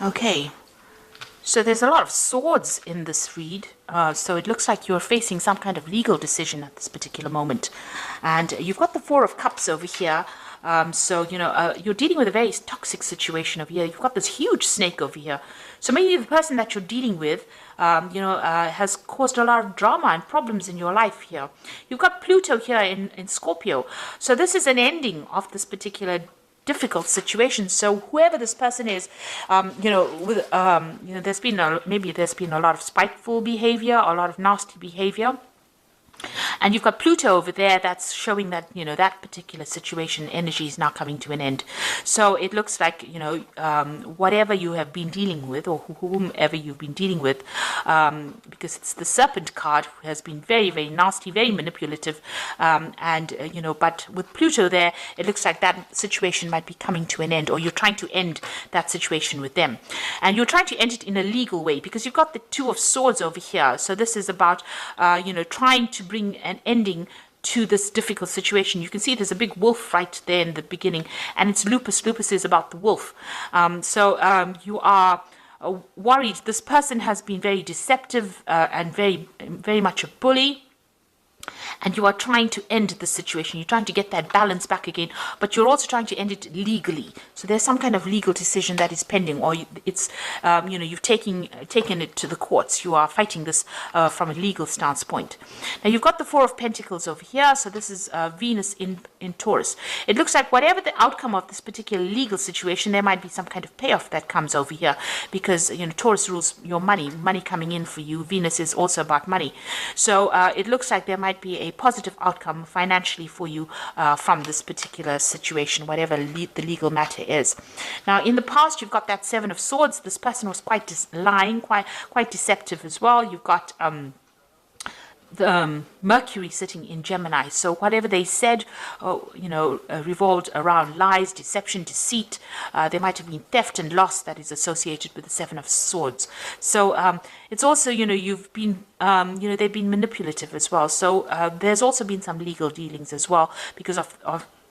Okay. So there's a lot of swords in this read. So it looks like you're facing some kind of legal decision at this particular moment. And you've got the Four of Cups over here. You're dealing with a very toxic situation over here. You've got this huge snake over here. So maybe the person that you're dealing with, has caused a lot of drama and problems in your life here. You've got Pluto here in Scorpio. So this is an ending of this particular difficult situation. So whoever this person is, there's been a lot of spiteful behavior, a lot of nasty behavior. And you've got Pluto over there that's showing that, that particular situation energy is now coming to an end. So it looks like, whatever you have been dealing with or whomever you've been dealing with, because it's the Serpent card, who has been very, very nasty, very manipulative. But with Pluto there, it looks like that situation might be coming to an end, or you're trying to end that situation with them. And you're trying to end it in a legal way because you've got the Two of Swords over here. So this is about, trying to bring an ending to this difficult situation. You can see there's a big wolf right there in the beginning, and it's lupus. Lupus is about the wolf. You are worried. This person has been very deceptive and very, very much a bully. And you are trying to end the situation. You're trying to get that balance back again, but you're also trying to end it legally. So there's some kind of legal decision that is pending, or you've taken it to the courts. You are fighting this from a legal stance point. Now you've got the Four of Pentacles over here. So this is Venus in Taurus. It looks like whatever the outcome of this particular legal situation, there might be some kind of payoff that comes over here, because Taurus rules your money coming in for you. Venus is also about money. So it looks like there might be a positive outcome financially for you from this particular situation, whatever the legal matter is. Now, in the past, you've got that Seven of Swords. This person was quite lying, quite deceptive as well. You've got Mercury sitting in Gemini. So whatever they said, revolved around lies, deception, deceit. There might have been theft and loss that is associated with the Seven of Swords. So it's also, you've been, they've been manipulative as well. So there's also been some legal dealings as well because of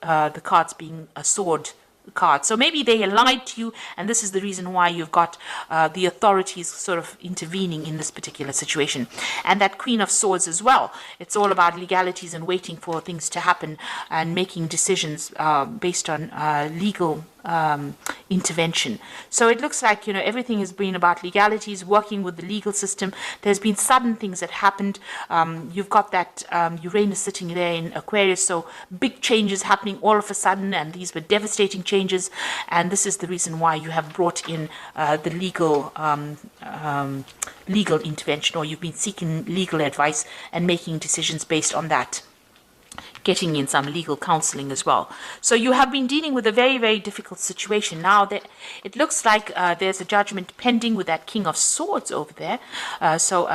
the cards being a sword card. So maybe they lied to you, and this is the reason why you've got the authorities sort of intervening in this particular situation. And that Queen of Swords as well. It's all about legalities and waiting for things to happen and making decisions based on legal intervention. So it looks like, everything has been about legalities, working with the legal system. There's been sudden things that happened. You've got that Uranus sitting there in Aquarius, so big changes happening all of a sudden, and these were devastating changes. And this is the reason why you have brought in the legal intervention, or you've been seeking legal advice and making decisions based on that, getting in some legal counseling as well. So you have been dealing with a very, very difficult situation. Now, it looks like there's a judgment pending with that King of Swords over there. So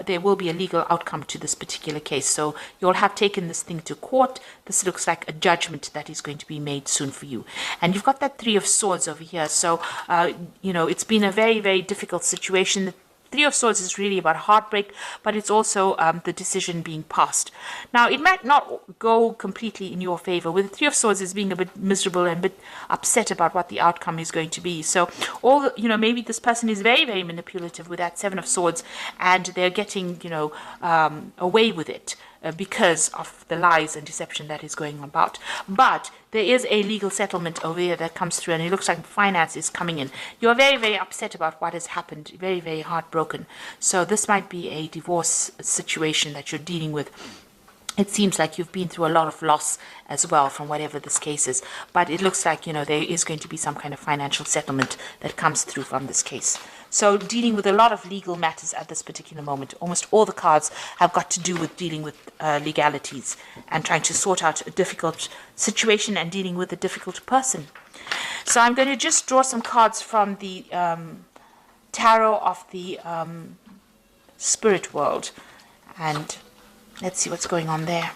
there will be a legal outcome to this particular case. So you'll have taken this thing to court. This looks like a judgment that is going to be made soon for you. And you've got that Three of Swords over here. So, it's been a very, very difficult situation. Three of Swords is really about heartbreak, but it's also the decision being passed. Now, it might not go completely in your favor. With the Three of Swords is being a bit miserable and a bit upset about what the outcome is going to be. So, maybe this person is very, very manipulative with that Seven of Swords, and they're getting, away with it because of the lies and deception that is going about. But there is a legal settlement over here that comes through, and it looks like finance is coming in. You're very, very upset about what has happened, very, very heartbroken. So this might be a divorce situation that you're dealing with. It seems like you've been through a lot of loss as well from whatever this case is. But it looks like, there is going to be some kind of financial settlement that comes through from this case. So dealing with a lot of legal matters at this particular moment. Almost all the cards have got to do with dealing with legalities and trying to sort out a difficult situation and dealing with a difficult person. So I'm going to just draw some cards from the tarot of the spirit world, and let's see what's going on there.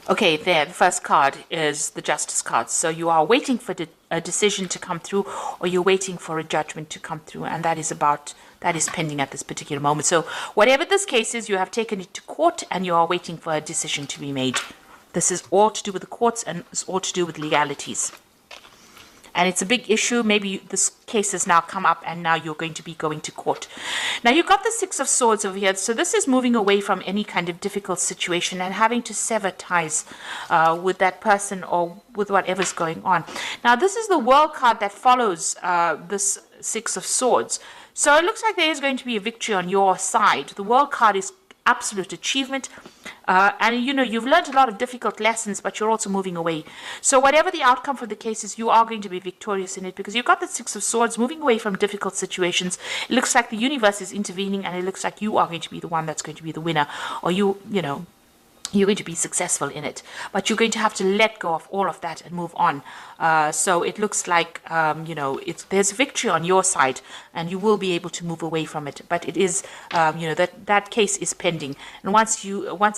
Okay, there, the first card is the Justice card. So you are waiting for a decision to come through, or you're waiting for a judgment to come through, and that is pending at this particular moment. So whatever this case is, you have taken it to court, and you are waiting for a decision to be made. This is all to do with the courts, and it's all to do with legalities. And it's a big issue. Maybe this case has now come up and now you're going to be going to court. Now you've got the Six of Swords over here. So this is moving away from any kind of difficult situation and having to sever ties with that person or with whatever's going on. Now this is the World card that follows this Six of Swords. So it looks like there is going to be a victory on your side. The World card is absolute achievement. And you've learned a lot of difficult lessons, but you're also moving away. So whatever the outcome for the case is, you are going to be victorious in it because you've got the Six of Swords moving away from difficult situations. It looks like the universe is intervening, and it looks like you are going to be the one that's going to be the winner, or you're going to be successful in it, but you're going to have to let go of all of that and move on. So it looks like there's victory on your side, and you will be able to move away from it. But it is that case is pending, and once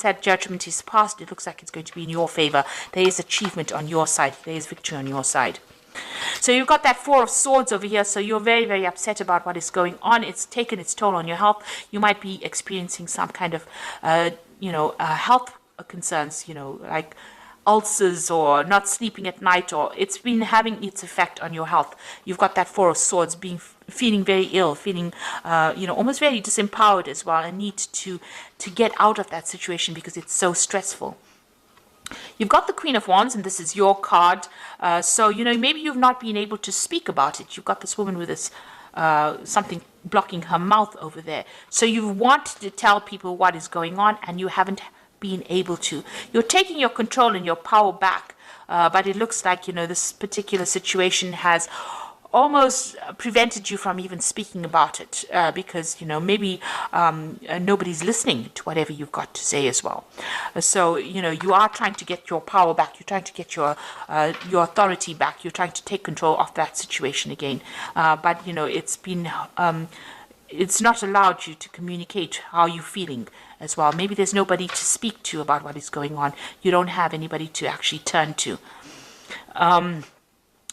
that judgment is passed, it looks like it's going to be in your favor. There is achievement on your side. There is victory on your side. So you've got that Four of Swords over here. So you're very, very upset about what is going on. It's taken its toll on your health. You might be experiencing some kind of health concerns, like ulcers or not sleeping at night, or it's been having its effect on your health. You've got that Four of Swords feeling very ill, feeling almost very disempowered as well, and need to get out of that situation because it's so stressful. You've got the Queen of Wands, and this is your card. So maybe you've not been able to speak about it. You've got this woman with this something blocking her mouth over there. So you've wanted to tell people what is going on, and you haven't been able to. You're taking your control and your power back, but it looks like this particular situation has almost prevented you from even speaking about it because maybe nobody's listening to whatever you've got to say as well. So you are trying to get your power back. You're trying to get your authority back. You're trying to take control of that situation again. But it's not allowed you to communicate how you're feeling as well. Maybe there's nobody to speak to about what is going on. You don't have anybody to actually turn to.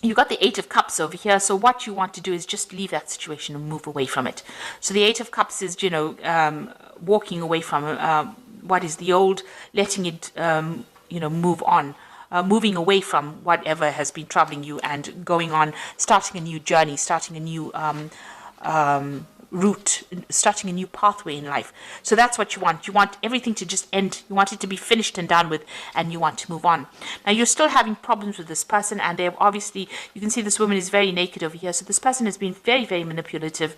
You've got the Eight of Cups over here. So what you want to do is just leave that situation and move away from it. So the Eight of Cups is, walking away from what is the old, letting it, move on. Moving away from whatever has been troubling you and going on, starting a new journey, starting a new route, starting a new pathway in life. So that's what you want. You want everything to just end. You want it to be finished and done with, and you want to move on. Now you're still having problems with this person, and they've obviously, you can see this woman is very naked over here. So this person has been very, very manipulative.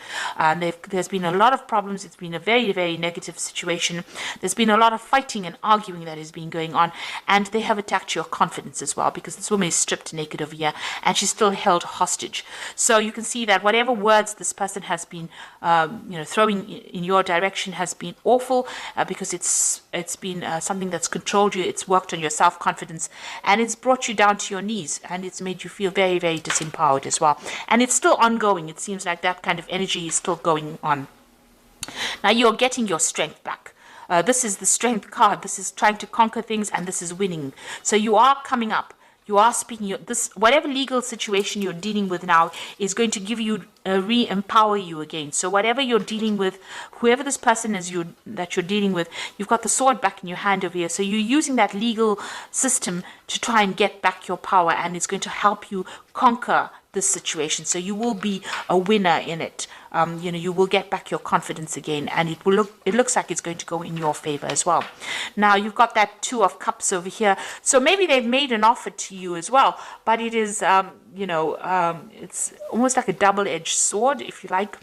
There's been a lot of problems. It's been a very, very negative situation. There's been a lot of fighting and arguing that has been going on, and they have attacked your confidence as well, because this woman is stripped naked over here, and she's still held hostage. So you can see that whatever words this person has been throwing in your direction has been awful, because it's been something that's controlled you. It's worked on your self-confidence, and it's brought you down to your knees, and it's made you feel very, very disempowered as well. And it's still ongoing. It seems like that kind of energy is still going on. Now you're getting your strength back. This is the Strength card. This is trying to conquer things, and this is winning. So you are coming up. You are speaking. Whatever legal situation you're dealing with now is going to give you, re-empower you again. So whatever you're dealing with, whoever this person is that you're dealing with, you've got the sword back in your hand over here. So you're using that legal system to try and get back your power, and it's going to help you conquer this situation. So you will be a winner in it. You will get back your confidence again, and it looks like it's going to go in your favor as well. Now you've got that Two of Cups over here. So maybe they've made an offer to you as well, but it is, it's almost like a double-edged sword, if you like.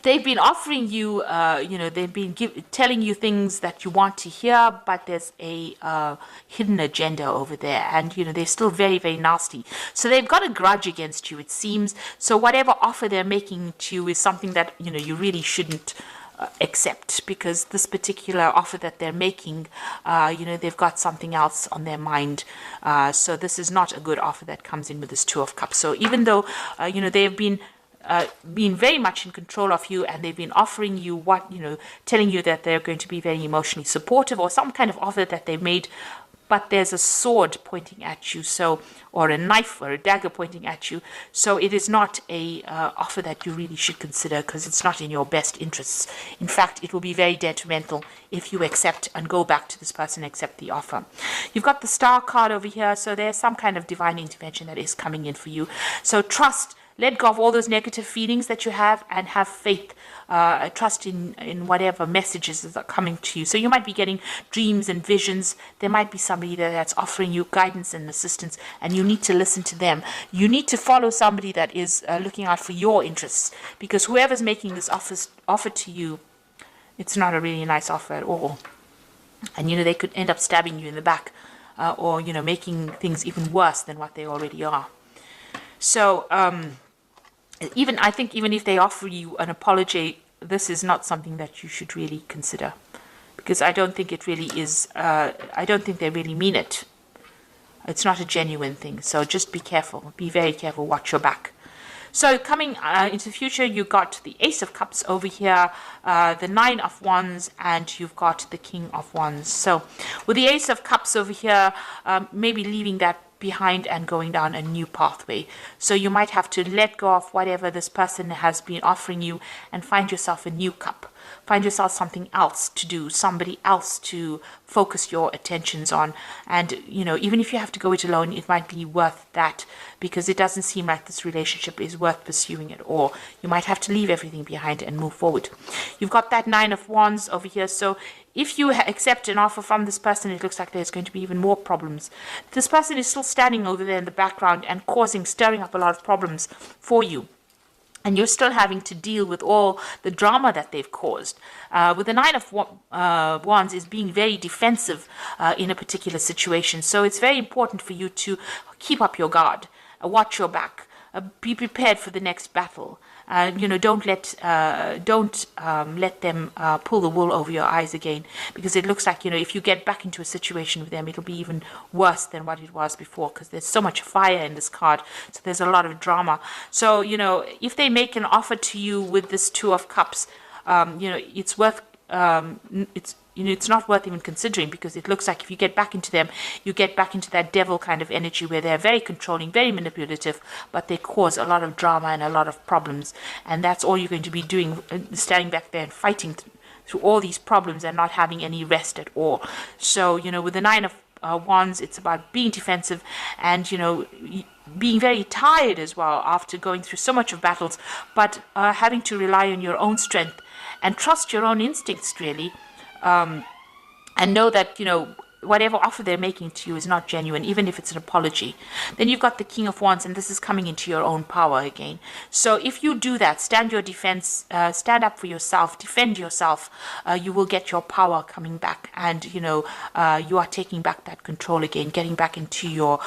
They've been offering you, they've been telling you things that you want to hear, but there's a hidden agenda over there, and they're still very, very nasty. So they've got a grudge against you, it seems. So whatever offer they're making to you is something that you really shouldn't accept, because this particular offer that they're making, they've got something else on their mind. So this is not a good offer that comes in with this Two of Cups. So even though they've been been very much in control of you, and they've been offering you what, telling you that they're going to be very emotionally supportive, or some kind of offer that they've made, but there's a sword pointing at you, or a knife or a dagger pointing at you. So it is not a offer that you really should consider, because it's not in your best interests. In fact, it will be very detrimental if you accept and go back to this person and accept the offer. You've got the Star card over here, so there's some kind of divine intervention that is coming in for you. So trust. Let go of all those negative feelings that you have, and have faith, trust in whatever messages that are coming to you. So you might be getting dreams and visions. There might be somebody that's offering you guidance and assistance, and you need to listen to them. You need to follow somebody that is looking out for your interests, because whoever's making this offer to you, it's not a really nice offer at all. And, they could end up stabbing you in the back, or, making things even worse than what they already are. So, I think even if they offer you an apology, this is not something that you should really consider, because I don't think it really is. I don't think they really mean it. It's not a genuine thing. So just be careful. Be very careful. Watch your back. So coming into the future, you got the Ace of Cups over here, the Nine of Wands, and you've got the King of Wands. So with the Ace of Cups over here, maybe leaving that behind and going down a new pathway. So you might have to let go of whatever this person has been offering you and find yourself a new cup. Find yourself something else to do, somebody else to focus your attentions on. And, even if you have to go it alone, it might be worth that, because it doesn't seem like this relationship is worth pursuing at all. You might have to leave everything behind and move forward. You've got that Nine of Wands over here. So if you accept an offer from this person, it looks like there's going to be even more problems. This person is still standing over there in the background and stirring up a lot of problems for you. And you're still having to deal with all the drama that they've caused. With the Nine of Wands is being very defensive in a particular situation. So it's very important for you to keep up your guard, watch your back, be prepared for the next battle. Don't let them pull the wool over your eyes again, because it looks like, if you get back into a situation with them, it'll be even worse than what it was before, because there's so much fire in this card. So there's a lot of drama. So, if they make an offer to you with this Two of Cups, it's worth, it's not worth even considering, because it looks like if you get back into them, you get back into that devil kind of energy where they're very controlling, very manipulative, but they cause a lot of drama and a lot of problems. And that's all you're going to be doing, standing back there and fighting through all these problems and not having any rest at all. So, with the Nine of Wands, it's about being defensive and, being very tired as well after going through so much of battles, but having to rely on your own strength and trust your own instincts, really. And know that, whatever offer they're making to you is not genuine, even if it's an apology. Then you've got the King of Wands, and this is coming into your own power again. So if you do that, stand your defense, stand up for yourself, defend yourself, you will get your power coming back, and you are taking back that control again, getting back into your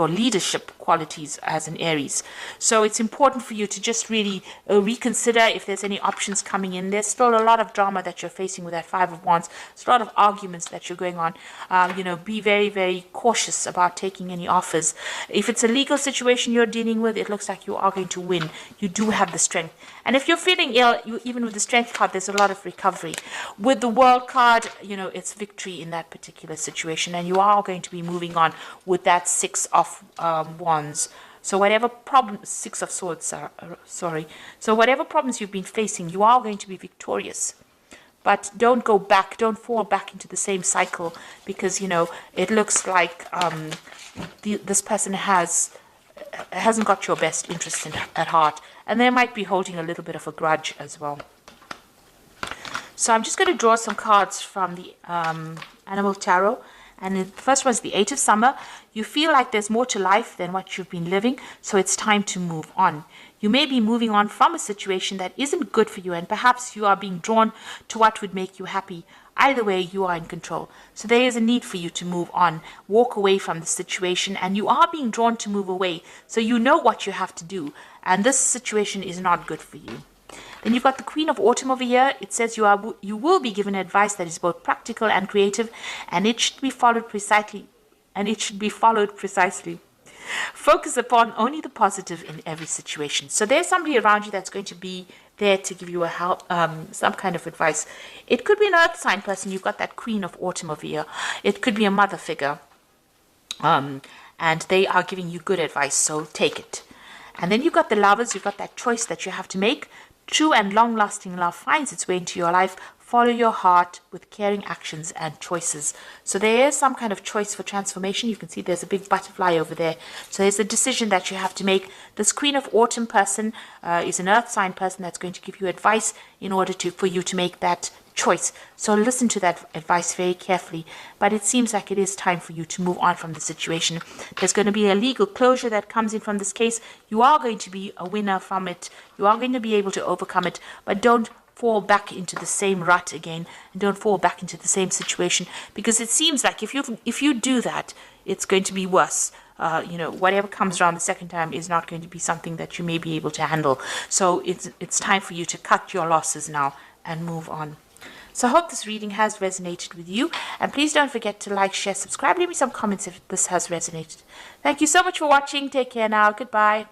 leadership qualities as an Aries. So it's important for you to just really reconsider if there's any options coming in. There's still a lot of drama that you're facing with that Five of Wands. There's a lot of arguments that you're going on. Be very, very cautious about taking any offers. If it's a legal situation you're dealing with, it looks like you are going to win. You do have the strength. And if you're feeling ill, even with the Strength card, there's a lot of recovery. With the World card, it's victory in that particular situation. And you are going to be moving on with that Six of Wands. So whatever problems, Six of Swords, sorry. So whatever problems you've been facing, you are going to be victorious. But don't go back, don't fall back into the same cycle, because, it looks like this person hasn't got your best interests at heart. And they might be holding a little bit of a grudge as well. So I'm just going to draw some cards from the Animal Tarot. And the first one is the Eight of Summer. You feel like there's more to life than what you've been living, so it's time to move on. You may be moving on from a situation that isn't good for you, and perhaps you are being drawn to what would make you happy. Either way, you are in control. So there is a need for you to move on, walk away from the situation, and you are being drawn to move away. So you know what you have to do, and this situation is not good for you. Then you've got the Queen of Autumn over here. It says you will be given advice that is both practical and creative, and it should be followed precisely. Focus upon only the positive in every situation. So there's somebody around you that's going to be there to give you a help, some kind of advice. It could be an earth sign person. You've got that queen of autumn over here. It could be a mother figure. And they are giving you good advice, so take it. And then you've got the lovers. You've got that choice that you have to make. True and long-lasting love finds its way into your life. Follow your heart with caring actions and choices. So there is some kind of choice for transformation. You can see there's a big butterfly over there. So there's a decision that you have to make. This Queen of Autumn person is an earth sign person that's going to give you advice in order for you to make that choice. So listen to that advice very carefully. But it seems like it is time for you to move on from the situation. There's going to be a legal closure that comes in from this case. You are going to be a winner from it. You are going to be able to overcome it. But don't fall back into the same rut again, and don't fall back into the same situation, because it seems like if you do that, it's going to be worse. Whatever comes around the second time is not going to be something that you may be able to handle. So it's time for you to cut your losses now and move on. So I hope this reading has resonated with you, and please don't forget to like, share, subscribe, leave me some comments if this has resonated. Thank you so much for watching. Take care now. Goodbye.